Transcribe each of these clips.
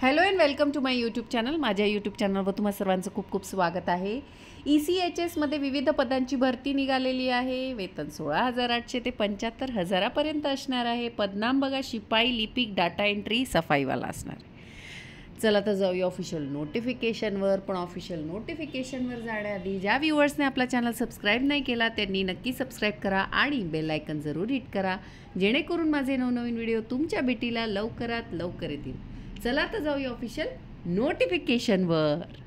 Hello and welcome to my YouTube channel. माझ्या YouTube चॅनलवर तुम्हा सर्वांचं खूप खूप स्वागत आहे. ECHSमध्ये विविध पदांची भरती निघालेली आहे. वेतन 16,800 ते 75,000पर्यंत असणार आहे. पदनाम बघा, शिपाई, लिपिक, डाटा एंट्री, सफाईवाला असणार आहे. चला तर जाऊया ऑफिशियल नोटिफिकेशनवर. पण ऑफिशियल नोटिफिकेशनवर जाण्याआधी ज्या व्ह्युअर्सने आपला चॅनल सबस्क्राईब नाही केला त्यांनी नक्की सबस्क्राईब करा आणि बेल आयकन जरूर हिट करा, जेणेकरून माझे नवनवीन व्हिडिओ तुमच्या भेटीला लवकरात लवकर येतील. चला तर जाऊया ऑफिशियल नोटिफिकेशनवर.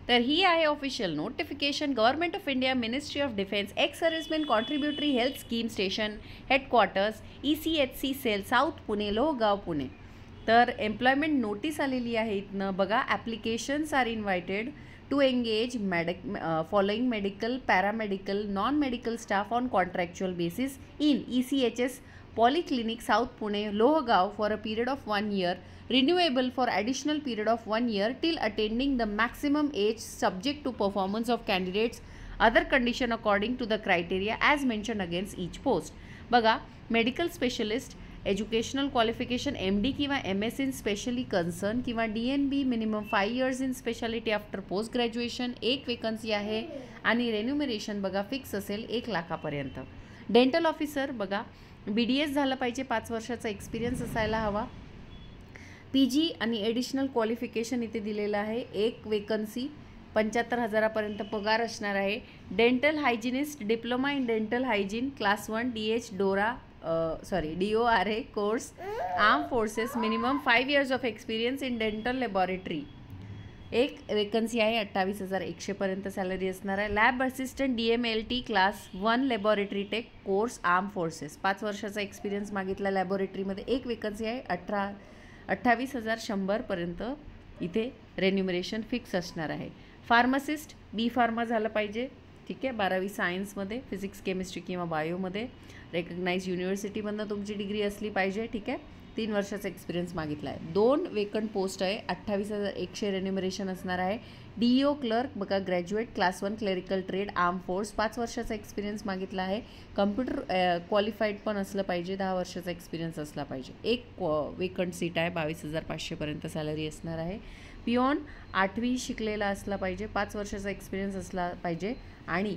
तर ही आहे official notification. Government of India, ministry of defence, ex serviceman contributory health scheme station headquarters, ECHC cell, south Pune, Lohegaon, Pune. तर एम्प्लॉयमेंट नोटीस आलेली आहे इथनं बघा. Applications are invited to engage following medical, paramedical, non medical staff on contractual basis in ECHS Polyclinic, South Pune, Lohagaon for a period of 1 year, renewable for additional period of 1 year till attaining the maximum age, subject to performance of candidates, other condition according to the criteria as mentioned against each post. बघा, medical specialist, educational qualification MD किंवा MS in specially concern किंवा DNB, minimum 5 years in speciality after post graduation. एक vacancy आहे आणि रेन्युमरेशन बघा fix असेल 1 लाखापर्यंत. Dental officer बघा, BDS झालं पाहिजे, 5 वर्षाचा एक्सपिरियन्स असायला हवा. PG आणि एडिशनल क्वालिफिकेशन इथे दिलेलं आहे. एक वेकन्सी, 75,000पर्यंत पगार असणार आहे. Dental hygienist, diploma in dental hygiene, class 1 DORA course, arm forces, minimum 5 years of experience in dental laboratory. एक वेकन्सी आहे, 28,100पर्यंत सॅलरी असणार आहे. Lab assistant DMLT class 1 laboratory tech course, arm forces, 5 वर्षाचा एक्सपिरियन्स मागितला लॅबॉरेटरीमध्ये. एक वेकन्सी आहे, 28,100पर्यंत इथे रेन्युमरेशन फिक्स असणार आहे. फार्मासिस्ट, B फार्मा झालं पाहिजे, ठीक आहे. 12वी सायन्समध्ये, फिजिक्स, केमिस्ट्री किंवा बायोमध्ये, रेकग्नाइज युनिव्हर्सिटीमधनं तुमची डिग्री असली पाहिजे, ठीक आहे. 3 वर्षाचा एक्सपिरियन्स मागितला आहे. 2 वेकंट पोस्ट आहे, 28,100 रेन्युमरेशन असणार आहे. DEO क्लर्क बघा, graduate, class 1 clerical trade, arm force, 5 वर्षाचा एक्सपिरियन्स मागितला आहे. कम्प्युटर क्वालिफाईड पण असलं पाहिजे, 10 वर्षाचा एक्सपिरियन्स असला पाहिजे. एक वेकंट सीट आहे, 22,500पर्यंत सॅलरी असणार आहे. पिओन 8वी शिकलेला असला पाहिजे, 5 वर्षाचा एक्सपिरियन्स असला पाहिजे आणि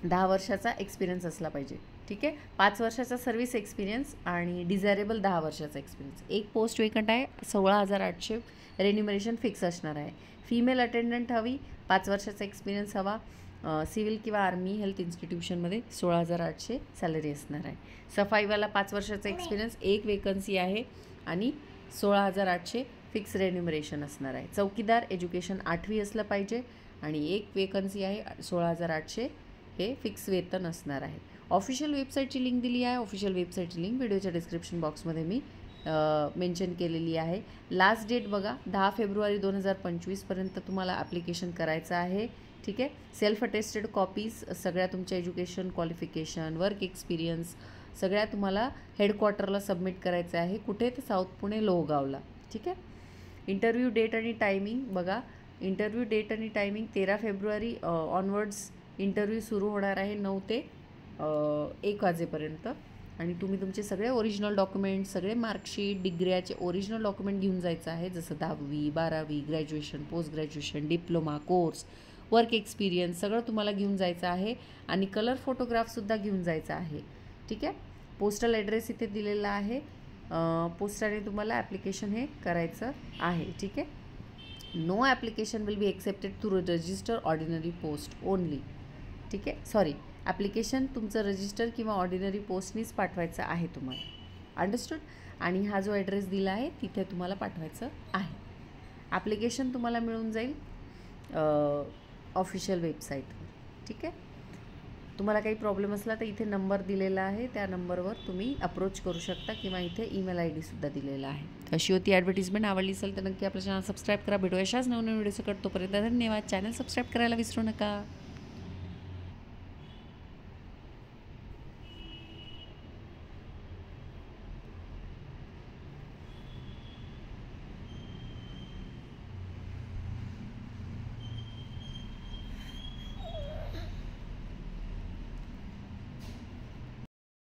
10 वर्षाचा एक्सपिरियन्स असला पाहिजे, ठीक आहे. 5 वर्षाचा सर्व्हिस एक्सपिरियन्स आणि डिझायरेबल 10 वर्षाचा एक्सपिरियन्स. एक पोस्ट वेकंट आहे, 16,800 रेन्युमरेशन फिक्स असणार आहे. फिमेल अटेंडंट हवी, 5 वर्षाचा एक्सपिरियन्स हवा. सिव्हिल किंवा आर्मी हेल्थ इन्स्टिट्यूशनमध्ये 16,800 सॅलरी असणार आहे. सफाईवाला 5 वर्षाचा एक्सपिरियन्स, एक वेकन्सी आहे आणि 16,800 फिक्स रेन्युमरेशन असणार आहे. चौकीदार, एज्युकेशन 8वी असलं पाहिजे आणि एक वेकन्सी आहे, 16,800 हे फिक्स वेतन असणार आहे. ऑफिशियल वेबसाईटची लिंक दिली आहे. ऑफिशियल वेबसाईटची लिंक व्हिडिओच्या डिस्क्रिप्शन बॉक्समध्ये मी मेन्शन केलेली आहे. लास्ट डेट बघा, 10 फेब्रुवारी 2025पर्यंत तुम्हाला ॲप्लिकेशन करायचं आहे, ठीक आहे. सेल्फ अटेस्टेड कॉपीज सगळ्या तुमच्या एज्युकेशन क्वालिफिकेशन, वर्क एक्सपिरियन्स सगळ्या तुम्हाला हेडक्वार्टरला सबमिट करायचं आहे. कुठे? तर साऊथ पुणे, लोहगावला, ठीक आहे. इंटरव्ह्यू डेट आणि टायमिंग बघा, इंटरव्ह्यू डेट आणि टायमिंग 13 फेब्रुवारी ऑनवर्ड्स इंटरव्ह्यू सुरू होणार आहे, 9 ते 1 वाजेपर्यंत. आणि तुम्ही तुमचे सगळे ओरिजिनल डॉक्युमेंट, सगळे मार्कशीट, डिग्र्याचे ओरिजिनल डॉक्युमेंट घेऊन जायचं आहे, जसं 10वी, 12वी, graduation, post graduation, diploma course, work experience सगळं तुम्हाला घेऊन जायचं आहे आणि कलर फोटोग्राफसुद्धा घेऊन जायचा आहे, ठीक आहे. पोस्टल ॲड्रेस इथे दिलेला आहे. पोस्टाने तुम्हाला ॲप्लिकेशन हे करायचं आहे, ठीक आहे. No application will be accepted to register ordinary post only, ठीक आहे. सॉरी, ॲप्लिकेशन तुमचं रजिस्टर किंवा ऑर्डिनरी पोस्टनीच पाठवायचं आहे तुम्हाला, अंडरस्टूड. आणि हा जो ॲड्रेस दिला आहे तिथे तुम्हाला पाठवायचं आहे. ॲप्लिकेशन तुम्हाला मिळून जाईल ऑफिशियल वेबसाईटवर, ठीक आहे. तुम्हाला काही प्रॉब्लेम असला तर इथे नंबर दिलेला आहे, त्या नंबरवर तुम्ही अप्रोच करू शकता किंवा इथे ईमेल ID सुद्धा दिलेला आहे. अशी होती ॲडव्हर्टिजमेंट. आवडली असेल तर नक्की आपलं चॅनल सबस्क्राईब करा. भेटू अशाच नवनवीन व्हिडिओ करतो. तोपर्यंत धन्यवाद. चॅनल सबस्क्राईब करायला विसरू नका.